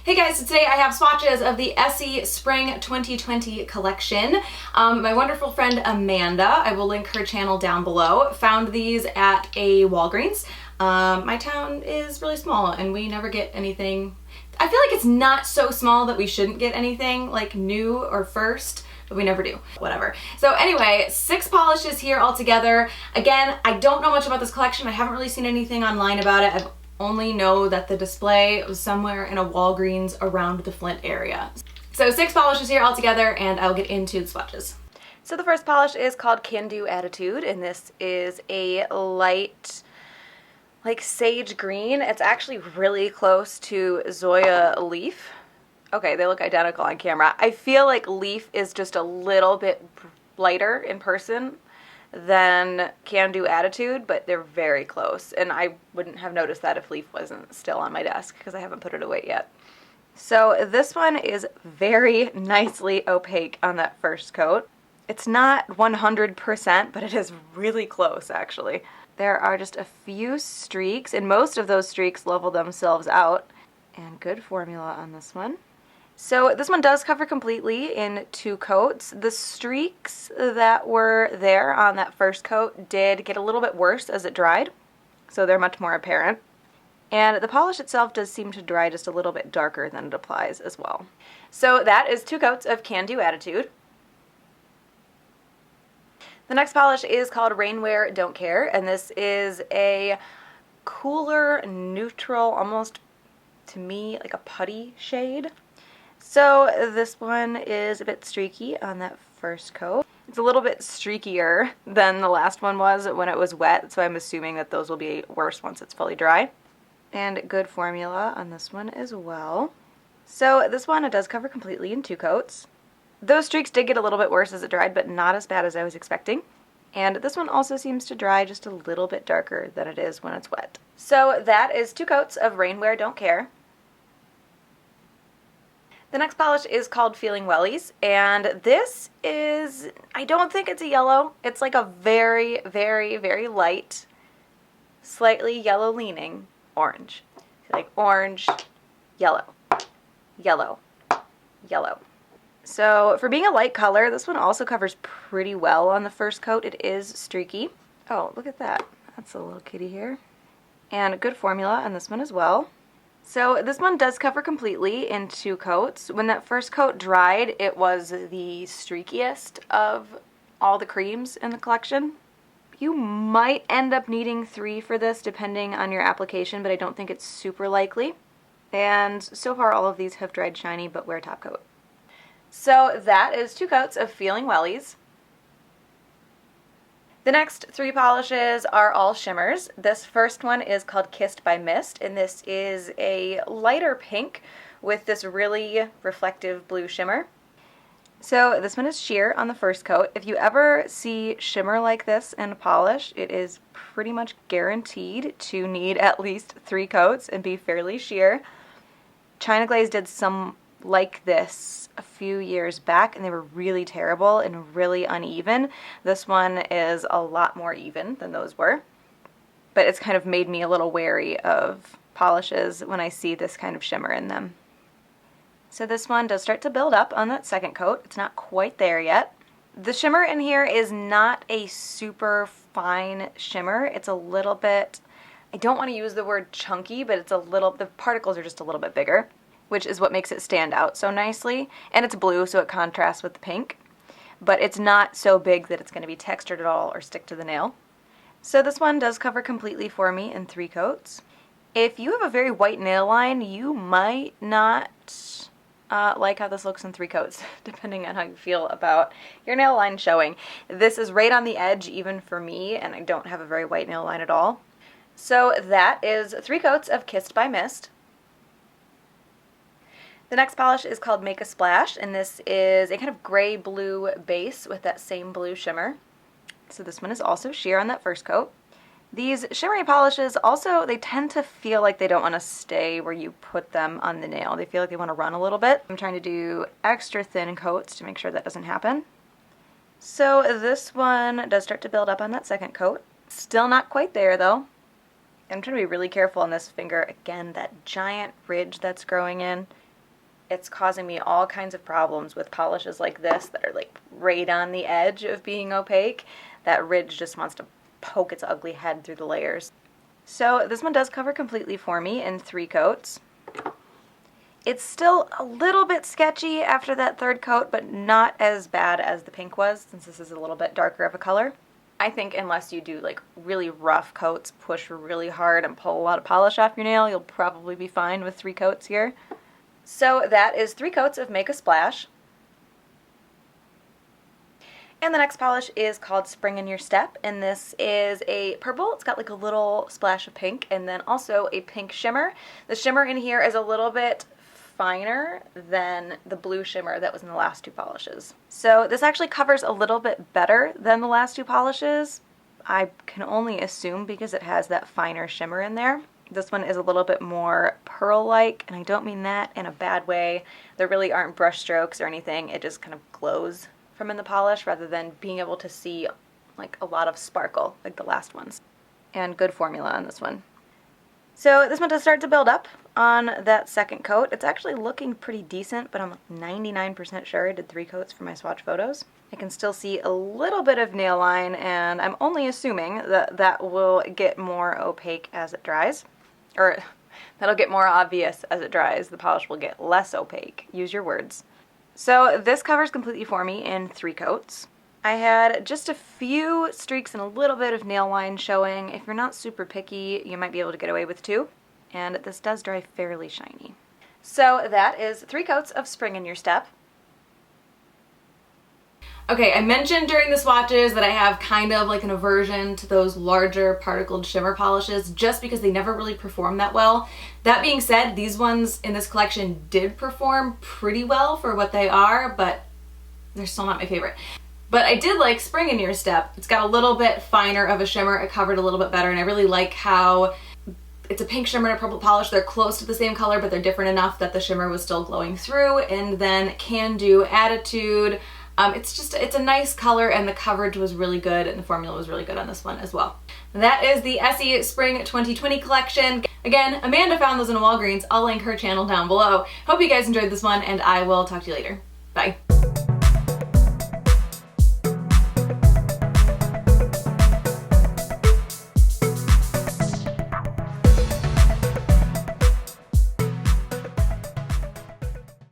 Hey guys, so today I have swatches of the Essie Spring 2020 collection. My wonderful friend Amanda, I will link her channel down below, found these at a Walgreens. My town is really small and we never get anything. I feel like it's not so small that we shouldn't get anything like new or first, but we never do. Whatever. So anyway, 6 polishes here all together. Again, I don't know much about this collection. I haven't really seen anything online about it. I've only know that the display was somewhere in a Walgreens around the Flint area. So 6 polishes here all together, and I'll get into the swatches. So the first polish is called Can Do Attitude, and this is a light, like sage green. It's actually really close to Zoya Leaf. Okay, they look identical on camera. I feel like Leaf is just a little bit lighter in person than Can Do Attitude, but they're very close, and I wouldn't have noticed that if Leaf wasn't still on my desk because I haven't put it away yet. So this one is very nicely opaque on that first coat. It's not 100%, but it is really close actually. There are just a few streaks, and most of those streaks level themselves out, and good formula on this one. So this one does cover completely in 2 coats. The streaks that were there on that first coat did get a little bit worse as it dried, so they're much more apparent. And the polish itself does seem to dry just a little bit darker than it applies as well. So that is 2 coats of Can Do Attitude. The next polish is called Rainwear Don't Care, and this is a cooler, neutral, almost to me like a putty shade. So this one is a bit streaky on that first coat. It's a little bit streakier than the last one was when it was wet, so I'm assuming that those will be worse once it's fully dry. And good formula on this one as well. So this one, it does cover completely in 2 coats. Those streaks did get a little bit worse as it dried, but not as bad as I was expecting. And this one also seems to dry just a little bit darker than it is when it's wet. So that is 2 coats of Rainwear Don't Care. The next polish is called Feeling Wellies, and this is, I don't think it's a yellow. It's like a very, very, very light, slightly yellow leaning orange. Like orange, yellow, yellow, yellow. So for being a light color, this one also covers pretty well on the first coat. It is streaky. Oh, look at that. That's a little kitty here. And good formula on this one as well. So this one does cover completely in 2 coats. When that first coat dried, it was the streakiest of all the creams in the collection. You might end up needing 3 for this depending on your application, but I don't think it's super likely. And so far all of these have dried shiny but wear top coat. So that is 2 coats of Feeling Wellies. The next 3 polishes are all shimmers. This first one is called Kissed by Mist, and this is a lighter pink with this really reflective blue shimmer. So this one is sheer on the first coat. If you ever see shimmer like this in a polish, it is pretty much guaranteed to need at least 3 coats and be fairly sheer. China Glaze did some like this a few years back, and they were really terrible and really uneven. This one is a lot more even than those were, but it's kind of made me a little wary of polishes when I see this kind of shimmer in them. So this one does start to build up on that second coat. It's not quite there yet. The shimmer in here is not a super fine shimmer. It's a little bit, I don't want to use the word chunky, but it's a little, the particles are just a little bit bigger, which is what makes it stand out so nicely. And it's blue, so it contrasts with the pink, but it's not so big that it's going to be textured at all or stick to the nail. So this one does cover completely for me in 3 coats. If you have a very white nail line, you might not like how this looks in 3 coats, depending on how you feel about your nail line showing. This is right on the edge even for me, and I don't have a very white nail line at all. So that is 3 coats of Kissed by Mist. The next polish is called Make a Splash, and this is a kind of gray-blue base with that same blue shimmer. So this one is also sheer on that first coat. These shimmery polishes also, they tend to feel like they don't want to stay where you put them on the nail. They feel like they want to run a little bit. I'm trying to do extra thin coats to make sure that doesn't happen. So this one does start to build up on that second coat. Still not quite there though. I'm trying to be really careful on this finger. Again, that giant ridge that's growing in. it's causing me all kinds of problems with polishes like this that are like right on the edge of being opaque. That ridge just wants to poke its ugly head through the layers. So this one does cover completely for me in 3 coats. It's still a little bit sketchy after that 3rd coat, but not as bad as the pink was, since this is a little bit darker of a color. I think unless you do like really rough coats, push really hard and pull a lot of polish off your nail, you'll probably be fine with 3 coats here. So that is 3 coats of Make a Splash. And the next polish is called Spring in Your Step, and this is a purple. It's got like a little splash of pink and then also a pink shimmer. The shimmer in here is a little bit finer than the blue shimmer that was in the last 2 polishes. So this actually covers a little bit better than the last 2 polishes. I can only assume because it has that finer shimmer in there. This one is a little bit more pearl-like, and I don't mean that in a bad way. There really aren't brush strokes or anything. It just kind of glows from in the polish rather than being able to see like a lot of sparkle like the last ones. And good formula on this one. So this one does start to build up on that 2nd coat. It's actually looking pretty decent, but I'm 99% sure I did 3 coats for my swatch photos. I can still see a little bit of nail line, and I'm only assuming that that will get more opaque as it dries. Or that'll get more obvious as it dries. The polish will get less opaque. Use your words. So this covers completely for me in 3 coats. I had just a few streaks and a little bit of nail line showing. If you're not super picky, you might be able to get away with 2. And this does dry fairly shiny. So that is 3 coats of Spring in Your Step. Okay, I mentioned during the swatches that I have kind of like an aversion to those larger particled shimmer polishes just because they never really perform that well. That being said, these ones in this collection did perform pretty well for what they are, but they're still not my favorite. But I did like Spring in Your Step. It's got a little bit finer of a shimmer. It covered a little bit better, and I really like how it's a pink shimmer and a purple polish. They're close to the same color, but they're different enough that the shimmer was still glowing through. And then Can Do Attitude. It's a nice color, and the coverage was really good, and the formula was really good on this one as well. That is the Essie Spring 2020 collection. Again, Amanda found those in Walgreens. I'll link her channel down below. Hope you guys enjoyed this one, and I will talk to you later. Bye.